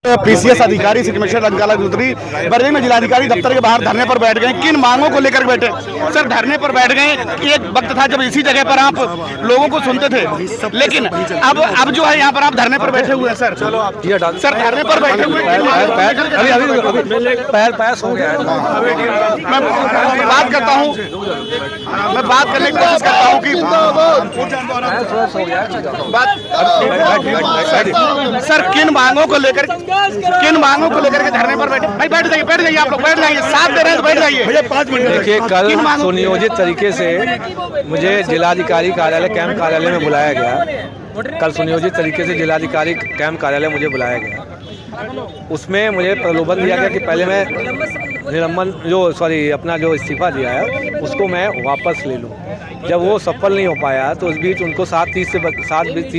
PCS अधिकारी Shri commissioner अलंकार अग्निहोत्री बरेली में जिलाधिकारी दफ्तर के बाहर धरने पर बैठ गए। किन मांगों को लेकर बैठे सर? धरने पर बैठ गए। एक वक्त था जब इसी जगह पर आप लोगों को सुनते थे, लेकिन अब जो है यहाँ पर आप धरने पर बैठे हुए हैं सर। सर धरने पर बैठे हुए पैर सो गया है। मैं बात करता हूँ, मैं बात करने की कोशिश करता हूँ कि सर किन मांगों को लेकर के धरने पर बैठे? भाई बैठ जाइए आप लोग, बैठ जाइए। साथ दे रहे हैं तो बैठ जाइए भैया, 5 मिनट। देखिए, कल सुनियोजित तरीके से मुझे जिलाधिकारी कार्यालय कैंप कार्यालय में बुलाया गया। कल सुनियोजित तरीके से जिलाधिकारी कैंप कार्यालय मुझे बुलाया गया। उसमें मुझे प्रलोभन दिया गया कि पहले मैं अपना जो इस्तीफा दिया है उसको मैं वापस ले लूँ। जब वो सफल नहीं हो पाया तो उस बीच उनको 7:30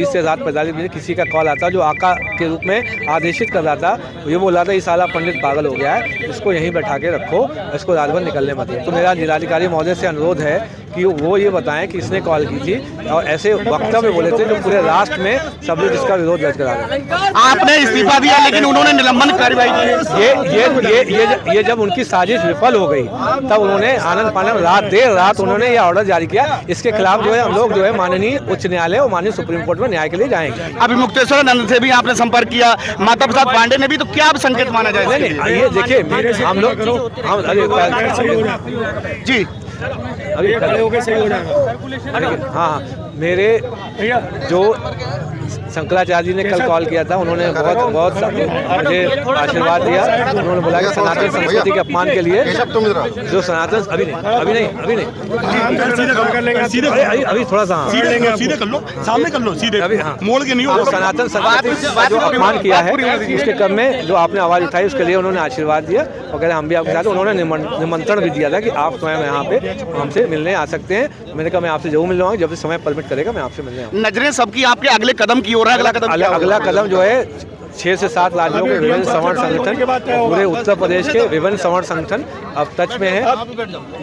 से 7:45 बजे किसी का कॉल आता जो आका के रूप में आदेशित कर रहा था। ये बोला था, ये साला पंडित पागल हो गया है, इसको यहीं बैठा के रखो, इसको रात भर निकलने मत दो। तो मेरा जिलाधिकारी महोदय से अनुरोध है कि वो ये बताएं कि इसने कॉल की थी और ऐसे वक्तव्य बोले थे जो पूरे राष्ट्र में सब लोग इसका विरोध दर्ज करा रहे। आपने इस्तीफा दिया लेकिन उन्होंने निलंबन कार्रवाई की। ये जब उनकी साजिश विफल हो गई तब उन्होंने आनंद फानंद देर रात उन्होंने ये ऑर्डर जारी किया। इसके खिलाफ जो है हम लोग जो है माननीय उच्च न्यायालय और माननीय सुप्रीम कोर्ट में न्याय के लिए जाएंगे। अभी मुक्तेश्वर नंद से भी आपने संपर्क किया, माता प्रसाद पांडे ने भी, तो क्या संकेत माना जाए? नहीं, ये देखिए हम लोग जी अभी खड़े हो गए, सही हो जाएगा। हाँ, मेरे जो शंकराचार्य जी ने कल कॉल किया था, उन्होंने बहुत मुझे आशीर्वाद दिया। उन्होंने बोला कि सनातन संस्कृति के अपमान के लिए जो सनातन अभी थोड़ा सा सीधे कर लो, सामने कर लो, सीधे अभी, हाँ, मोड़ के नहीं हो। सनातन संस्कृति का जो अपमान किया है उसके क्रम में जो आपने आवाज उठाई उसके लिए उन्होंने आशीर्वाद दिया और कहते हम भी आपके साथ। उन्होंने निमंत्रण भी दिया था कि आप स्वयं यहाँ पे हमसे मिलने आ सकते हैं। मैंने कहा मैं आपसे जरूर मिलूंगा, जब समय परमिट करेगा मैं आपसे मिलने आऊंगा। नजरें सबकी आपके अगले कदम की ओर है। अगला कदम जो है 6 से 7 राज्यों के विभिन्न सवर्ण संगठन, पूरे उत्तर प्रदेश के विभिन्न सवर्ण संगठन अब टच में है।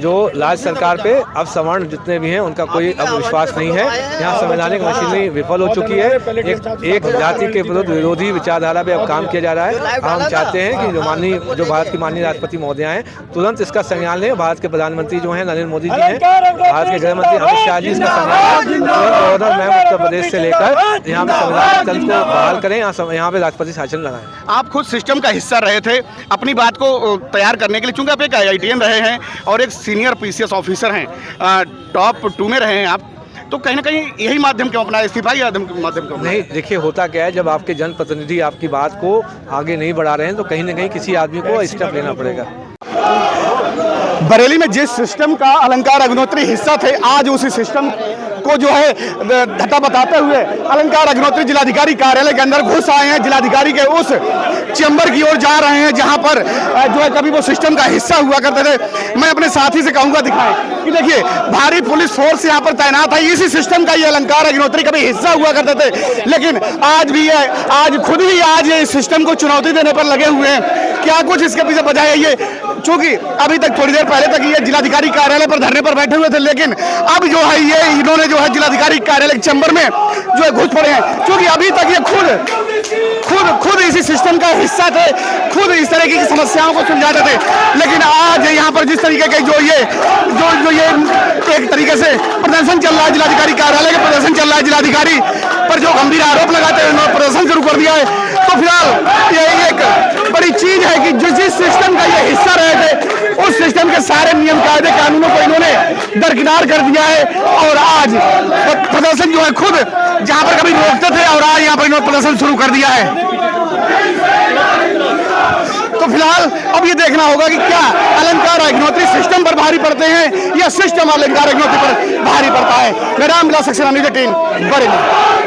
जो राज्य सरकार पे अब सवर्ण जितने भी हैं उनका कोई अब विश्वास नहीं है। यहाँ संवैधानिक मशीनरी विफल हो चुकी है। एक जाति के विरुद्ध विरोधी विचारधारा पे अब काम किया जा रहा है। हम चाहते हैं कि जो भारत की माननीय राष्ट्रपति महोदय हैं तुरंत इसका संज्ञान लें। भारत के प्रधानमंत्री जो हैं नरेंद्र मोदी जी हैं, भारत के गृह मंत्री अमित शाह जी इसका संज्ञान गवर्नर में उत्तर प्रदेश से लेकर यहाँ पे संवैधानिक तंत्र को बहाल करें, यहाँ पे राष्ट्रपति शासन लगाएं। आप खुद सिस्टम का हिस्सा रहे थे अपनी बात को तैयार करने के लिए, चूंकि आप एक IITian रहे हैं और एक सीनियर PCS ऑफिसर हैं, टॉप 2 में रहे हैं आप, तो कहीं ना कहीं यही माध्यम क्यों अपना, इस्तीफा ही माध्यम क्यों? नहीं, देखिए होता क्या है, जब आपके जनप्रतिनिधि आपकी बात को आगे नहीं बढ़ा रहे हैं तो कहीं ना कहीं किसी आदमी को स्टेप लेना पड़ेगा। बरेली में जिस सिस्टम का अलंकार अग्निहोत्री हिस्सा थे, आज उसी सिस्टम को जो है धत्ता बताते हुए अलंकार अग्निहोत्री जिलाधिकारी कार्यालय के अंदर घुस आए हैं। जिलाधिकारी के उस चैम्बर की ओर जा रहे हैं जहां पर जो है कभी वो सिस्टम का हिस्सा हुआ करते थे। मैं अपने साथी से कहूंगा दिखाएं कि देखिए भारी पुलिस फोर्स यहां पर तैनात है। इसी सिस्टम का ये अलंकार अग्निहोत्री कभी हिस्सा हुआ करते थे, लेकिन आज भी है, आज खुद ही आज ये सिस्टम को चुनौती देने पर लगे हुए हैं। क्या कुछ इसके पीछे वजह है ये? चूंकि अभी तक थोड़ी देर पहले तक ये जिलाधिकारी कार्यालय पर धरने पर बैठे हुए थे, लेकिन अब जो है ये इन्होंने जो है जिलाधिकारी कार्यालय चैम्बर में जो है घुस पड़े हैं। क्योंकि अभी तक ये खुद इसी सिस्टम का हिस्सा थे, खुद इस तरह की समस्याओं को सुलझाते थे, लेकिन आज यहाँ पर जिस तरीके के जो ये एक तरीके से प्रदर्शन चल रहा है, जिलाधिकारी कार्यालय के प्रदर्शन चल रहा है, जिलाधिकारी पर जो गंभीर आरोप लगाते हैं उन्होंने प्रदर्शन शुरू कर दिया है। तो फिलहाल ये एक बड़ी चीज है कि जिस सिस्टम का ये हिस्सा रहे थे उस सिस्टम के सारे नियम कायदे कानूनों को इन्होंने दरकिनार कर दिया है और आज प्रदर्शन जो है खुद जहां पर कभी रोकते थे और आज यहाँ पर इन्होंने प्रदर्शन शुरू कर दिया है। तो फिलहाल अब ये देखना होगा कि क्या अलंकार अग्निहोत्री सिस्टम पर भारी पड़ते हैं या सिस्टम अलंकार अग्निहोत्री पर भारी पड़ता है। मेरा नाम न्यूज़ 18 बरेली।